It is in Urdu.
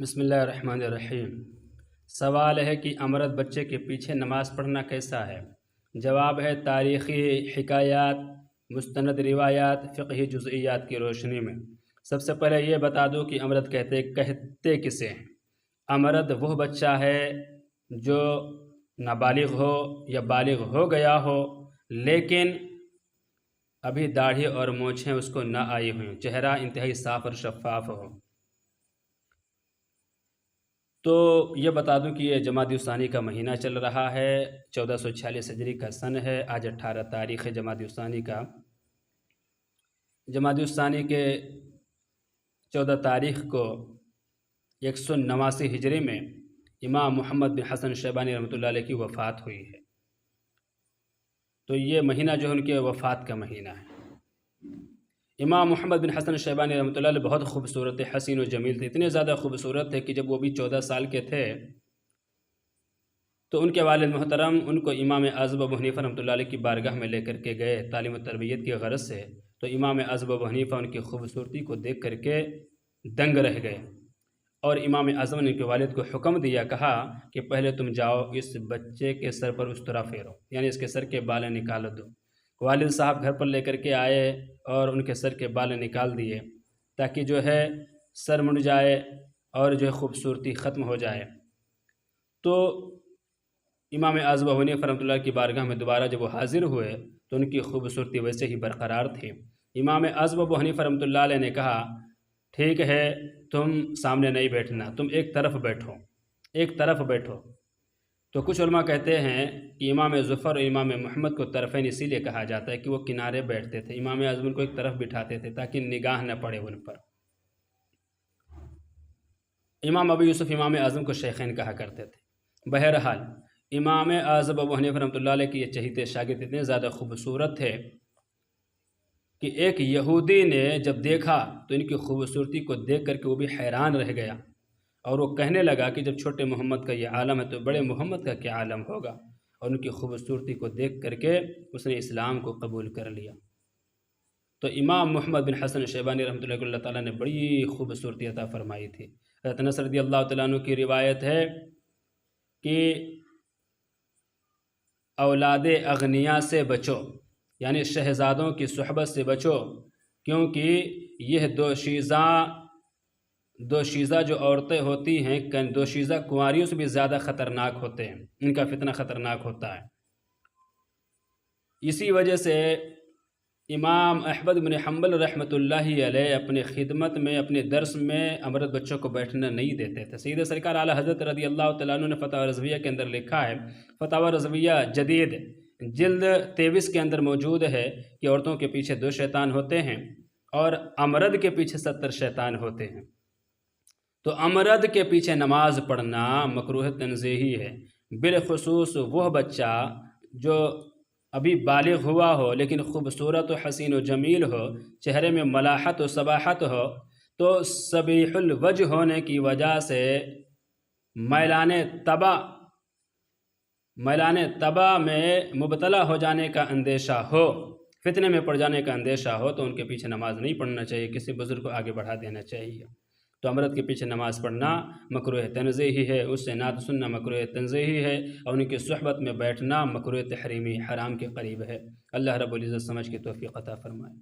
بسم اللہ الرحمن الرحیم۔ سوال ہے کہ امرد بچے کے پیچھے نماز پڑھنا کیسا ہے؟ جواب ہے تاریخی حکایات، مستند روایات، فقہی جزئیات کی روشنی میں سب سے پہلے یہ بتا دوں کہ امرد کہتے کسے ہیں۔ امرد وہ بچہ ہے جو نابالغ ہو یا بالغ ہو گیا ہو لیکن ابھی داڑھی اور مونچھیں اس کو نہ آئی ہوئیں، چہرہ انتہائی صاف اور شفاف ہو۔ تو یہ بتا دوں کہ یہ جمادی الثانی کا مہینہ چل رہا ہے، 1446 ہجری کا سن ہے، آج 18 تاریخ ہے جمادی الثانی کا۔ جمادی الثانی کے 14 تاریخ کو 189 ہجری میں امام محمد بن حسن شیبانی رحمۃ اللہ علیہ کی وفات ہوئی ہے۔ تو یہ مہینہ جو ہے ان کے وفات کا مہینہ ہے۔ امام محمد بن حسن شیبانی رحمۃ اللہ علیہ بہت خوبصورت حسین و جمیل تھے، اتنے زیادہ خوبصورت تھے کہ جب وہ بھی 14 سال کے تھے تو ان کے والد محترم ان کو امام اعظم ابو حنیفہ رحمۃ اللہ علیہ کی بارگاہ میں لے کر کے گئے تعلیم و تربیت کی غرض سے۔ تو امام اعظم ابو حنیفہ ان کی خوبصورتی کو دیکھ کر کے دنگ رہ گئے، اور امام اعظم نے ان کے والد کو حکم دیا، کہا کہ پہلے تم جاؤ اس بچے کے سر پر استرا پھیرو، یعنی اس کے سر کے بال نکال دو۔ والد صاحب گھر پر لے کر کے آئے اور ان کے سر کے بال نکال دیے تاکہ جو ہے سر مڑ جائے اور جو ہے خوبصورتی ختم ہو جائے۔ تو امام اعظم ابو حنیفہ رحمۃ اللہ کی بارگاہ میں دوبارہ جب وہ حاضر ہوئے تو ان کی خوبصورتی ویسے ہی برقرار تھی۔ امام اعظم ابو حنیفہ رحمۃ اللہ علیہ نے کہا ٹھیک ہے تم سامنے نہیں بیٹھنا، تم ایک طرف بیٹھو، ایک طرف بیٹھو۔ تو کچھ علماء کہتے ہیں کہ امام ظفر اور امام محمد کو طرفین اسی لیے کہا جاتا ہے کہ وہ کنارے بیٹھتے تھے، امام اعظم ان کو ایک طرف بٹھاتے تھے تاکہ نگاہ نہ پڑے ان پر۔ امام ابو یوسف امام اعظم کو شیخین کہا کرتے تھے۔ بہرحال امام اعظم ابو حنیفہ رحمۃ اللہ علیہ کے یہ چہیتے شاگرد اتنے زیادہ خوبصورت تھے کہ ایک یہودی نے جب دیکھا تو ان کی خوبصورتی کو دیکھ کر کے وہ بھی حیران رہ گیا، اور وہ کہنے لگا کہ جب چھوٹے محمد کا یہ عالم ہے تو بڑے محمد کا کیا عالم ہوگا، اور ان کی خوبصورتی کو دیکھ کر کے اس نے اسلام کو قبول کر لیا۔ تو امام محمد بن حسن شیبانی رحمۃ اللہ علیہ کو اللہ تعالیٰ نے بڑی خوبصورتی عطا فرمائی تھی۔ حضرت انس رضی اللہ تعالیٰ عنہ کی روایت ہے کہ اولاد اغنیاء سے بچو، یعنی شہزادوں کی صحبت سے بچو، کیونکہ یہ دوشیزہ جو عورتیں ہوتی ہیں، دوشیزہ کنواریوں سے بھی زیادہ خطرناک ہوتے ہیں، ان کا فتنہ خطرناک ہوتا ہے۔ اسی وجہ سے امام احمد بن حنبل رحمۃ اللہ علیہ اپنے خدمت میں اپنے درس میں امرد بچوں کو بیٹھنا نہیں دیتے تھے۔ سید سرکار اعلیٰ حضرت رضی اللہ تعالیٰ عنہ نے فتاوی رضویہ کے اندر لکھا ہے، فتاوی رضویہ جدید جلد 23 کے اندر موجود ہے کہ عورتوں کے پیچھے 2 شیطان ہوتے ہیں اور امرد کے پیچھے 70 شیطان ہوتے ہیں۔ تو امرد کے پیچھے نماز پڑھنا مکروہ تنزیہی ہے، بالخصوص وہ بچہ جو ابھی بالغ ہوا ہو لیکن خوبصورت و حسین و جمیل ہو، چہرے میں ملاحت و صباحت ہو، تو صبیح الوجہ ہونے کی وجہ سے میلان طبع میں مبتلا ہو جانے کا اندیشہ ہو، فتنے میں پڑ جانے کا اندیشہ ہو، تو ان کے پیچھے نماز نہیں پڑھنا چاہیے، کسی بزرگ کو آگے بڑھا دینا چاہیے۔ تو امرد کے پیچھے نماز پڑھنا مکروہ تنزیہی ہے، اس سے نعت سننا مکروہ تنزیہی ہے، اور ان کی صحبت میں بیٹھنا مکروہ تحریمی حرام کے قریب ہے۔ اللہ رب العزت سمجھ کی توفیق عطا فرمائے۔